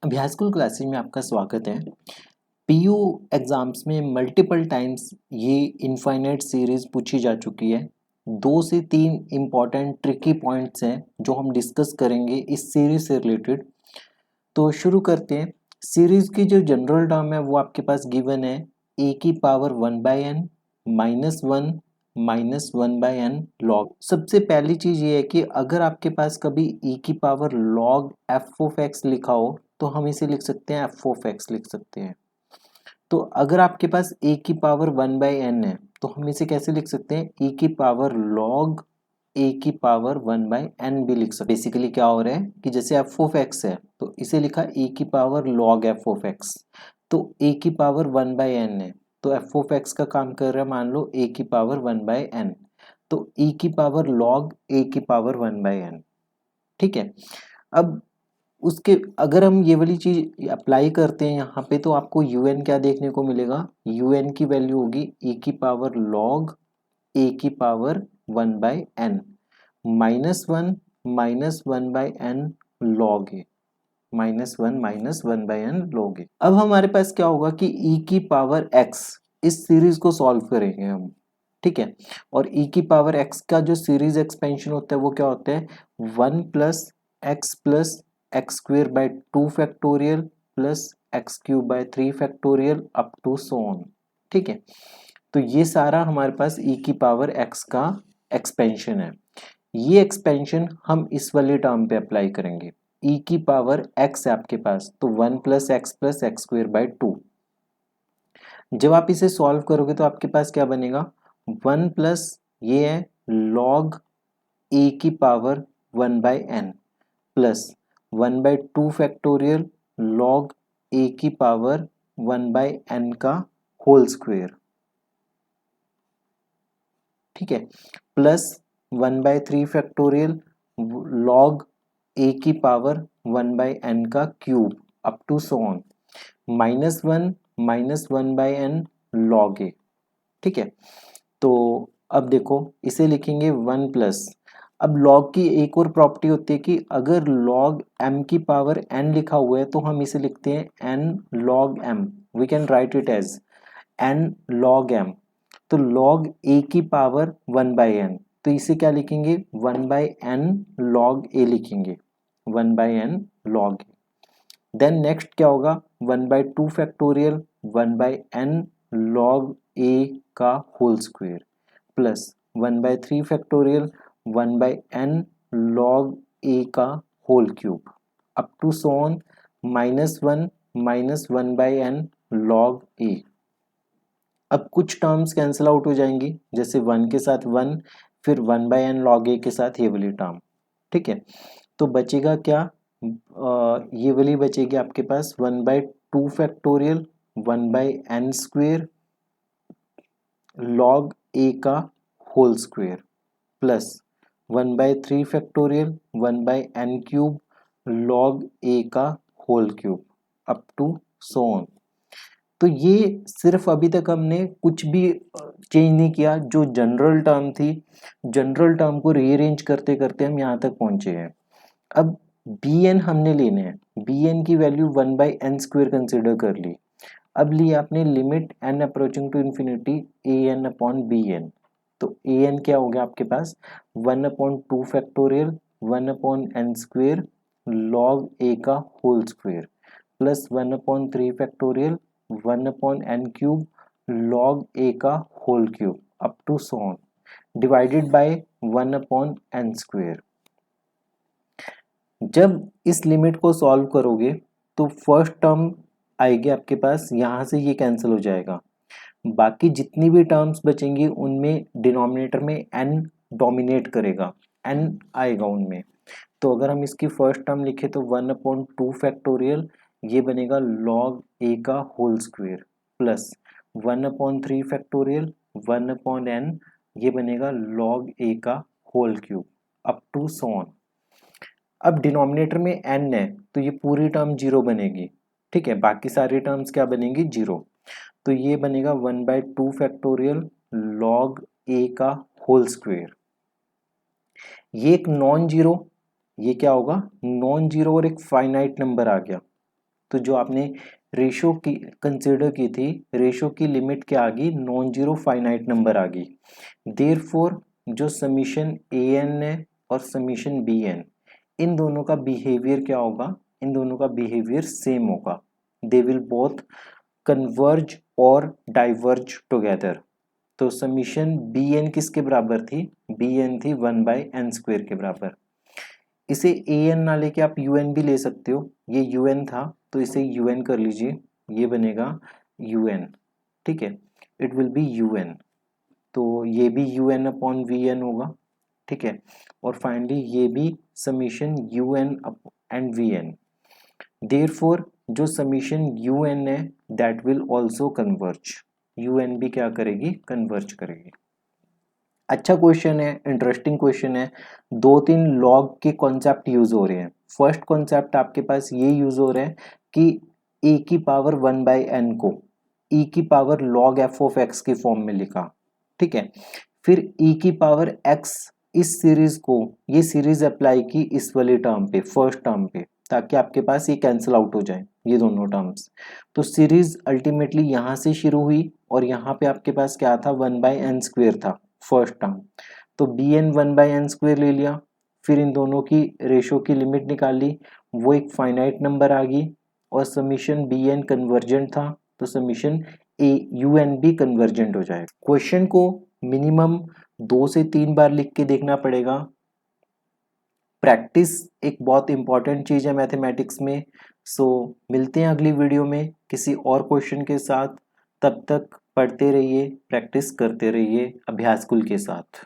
अभी high school classes में आपका स्वागत है। पीयू एग्जाम्स में मल्टीपल टाइम्स ये इनफाइनाइट सीरीज पूछी जा चुकी है। 2 से 3 इम्पॉर्टेंट ट्रिकी पॉइंट्स हैं जो हम डिस्कस करेंगे इस सीरीज से रिलेटेड। तो शुरू करते हैं। सीरीज की जो जनरल टर्म है वो आपके पास गिवन है a⁻1/n -1 log। सबसे पहली चीज ये है कि अगर आपके पास कभी e⁻log f(x) लिखा हो तो हम इसे लिख सकते हैं f(x) लिख सकते हैं। तो अगर आपके पास a⁻1/n है तो हम इसे कैसे लिख सकते हैं e⁻log a⁻1/n भी लिख सकते हैं। बेसिकली क्या हो रहा है कि जैसे f(x) है तो इसे लिखा e⁻log f(x), तो a⁻1/n है तो f(x) का काम कर रहा है मान लो a⁻1/n, तो e⁻log a⁻1/n। ठीक है। अब उसके अगर हम ये वाली चीज अप्लाई करते हैं यहाँ पे तो आपको un क्या देखने को मिलेगा, un की वैल्यू होगी e⁻log a⁻1/n -1 log a -1 log a। अब हमारे पास क्या होगा कि e⁻x इस सीरीज को सॉल्व करेंगे हम। ठीक है। और e⁻x का जो सीरीज एक्सपेंशन होता है वो क्या होता है 1 + x² 2 factorial x³ 3 factorial up to so on. ठीक है। तो ये सारा हमारे पास e⁻x का एक्सपेंशन है। ये एक्सपेंशन हम इस वाली टर्म पे अप्लाई करेंगे। e⁻x है आपके पास तो 1 + x + x²/2। जब आप इसे सॉल्व करोगे तो आपके पास क्या बनेगा 1 प्लस ये है log a⁻1/n plus 1/2 factorial log a⁻1/n का होल स्क्वायर। ठीक है। प्लस 1/3 फैक्टोरियल log a⁻1/n का cube up to so on -1 -1/n log a। ठीक है। तो अब देखो इसे लिखेंगे 1 प्लस। अब log की एक और प्रॉपर्टी होती है कि अगर log m की पावर n लिखा हुआ है तो हम इसे लिखते हैं n log m। We can write it as n log m। तो log a की पावर 1/n तो इसे क्या लिखेंगे 1/n log a लिखेंगे 1/n log a। Then next क्या होगा 1/2 फैक्टोरियल 1/n log a का whole square plus 1/3 factorial 1/n log a का whole cube up to so on -1 -1/n log a। अब कुछ टर्म्स कैंसिल आउट हो जाएंगी जैसे 1 के साथ 1 फिर 1/n log a के साथ ये वाली टर्म। ठीक है। तो बचेगा क्या ये वाली बचेगी आपके पास 1/2 फैक्टोरियल 1/n² log a का whole square plus 1/3 factorial 1/n³ log a का whole cube up to so on. तो ये सिर्फ अभी तक हमने कुछ भी चेंज नहीं किया। जो जनरल टर्म थी जनरल टर्म को रीअरेंज करते करते हम यहाँ तक पहुंचे हैं। अब bn हमने लेने हैं। bn की वैल्यू 1/n² कंसिडर कर ली। अब ली आपने limit n approaching to infinity an/bn। तो an क्या हो गया आपके पास 1/2 फैक्टोरियल 1/n² log a का whole square plus 1/3 factorial 1/n³ log a का whole cube up to so on divided by 1/n²। जब इस लिमिट को सॉल्व करोगे तो फर्स्ट टर्म आएगी आपके पास, यहाँ से ये कैंसिल हो जाएगा। बाकी जितनी भी टर्म्स बचेंगी उनमें डिनोमिनेटर में n डोमिनेट करेगा, n आएगा उनमें। तो अगर हम इसकी फर्स्ट टर्म लिखे तो 1/2 फैक्टोरियल ये बनेगा log a का whole square plus 1/3 factorial 1/n ये बनेगा log a का whole cube up to so on. अब डिनोमिनेटर में n है तो ये पूरी टर्म 0 बनेगी। ठीक है। बाकी सारी टर्म्स क्या बनेंगी 0। तो ये बनेगा 1/2 फैक्टोरियल log a का होल स्क्वायर। ये एक नॉन जीरो, ये क्या होगा नॉन जीरो और एक फाइनाइट नंबर आ गया। तो जो आपने रेशो की कंसिडर की थी, रेशो की लिमिट क्या आ गई, नॉन जीरो फाइनाइट नंबर आ गई। देयरफॉर जो समीशन ए एन है और समीशन बी एन, इन दोनों का बिहेवियर क्या होगा, इन दोनों का बिहेवियर सेम होगा। दे विल बोथ कन्वर्ज और डाइवर्ज टुगेदर। तो समीशन बी एन किसके बराबर थी, बी एन थी 1/n² के बराबर। इसे ए एन ना लेके आप यू एन भी ले सकते हो, ये यू एन था तो इसे यू एन कर लीजिए, ये बनेगा यू एन, ठीक है, it will be u n. तो ये भी u n upon v n होगा, ठीक है, और फाइनली ये भी summation u n and v n. Therefore जो समीशन यू एन है that will also converge, u n भी क्या करेगी, कन्वर्ज करेगी। अच्छा क्वेश्चन है, इंटरेस्टिंग क्वेश्चन है। दो तीन लॉग के कॉन्सेप्ट यूज हो रहे हैं। फर्स्ट कॉन्सेप्ट आपके पास ये यूज हो रहा है कि e की पावर 1/n को e की power log f of x की फॉर्म में लिखा, ठीक है। फिर e की पावर x इस सीरीज को, ये सीरीज अप्लाई की इस वाले टर्म पे, फर्स्ट टर्म पे, ताकि आपके पास ये कैंसिल आउट हो जाए ये दोनों टर्म्स। तो सीरीज अल्टीमेटली यहाँ से शुरू हुई और यहाँ पे आपके पास क्या था, 1/n² था फर्स्ट टर्म। तो बी एन 1/n² ले लिया, फिर इन दोनों की रेशो की लिमिट निकाली, वो एक फाइनाइट नंबर आ गई, और समीशन बी एन कन्वर्जेंट था तो समीशन ए यू एन भी कन्वर्जेंट हो जाए। क्वेश्चन को मिनिमम 2 से 3 बार लिख के देखना पड़ेगा। प्रैक्टिस एक बहुत इंपॉर्टेंट चीज है मैथमेटिक्स में। सो मिलते हैं अगली वीडियो में किसी और क्वेश्चन के साथ। तब तक पढ़ते रहिए, प्रैक्टिस करते रहिए अभ्यास कुल के साथ।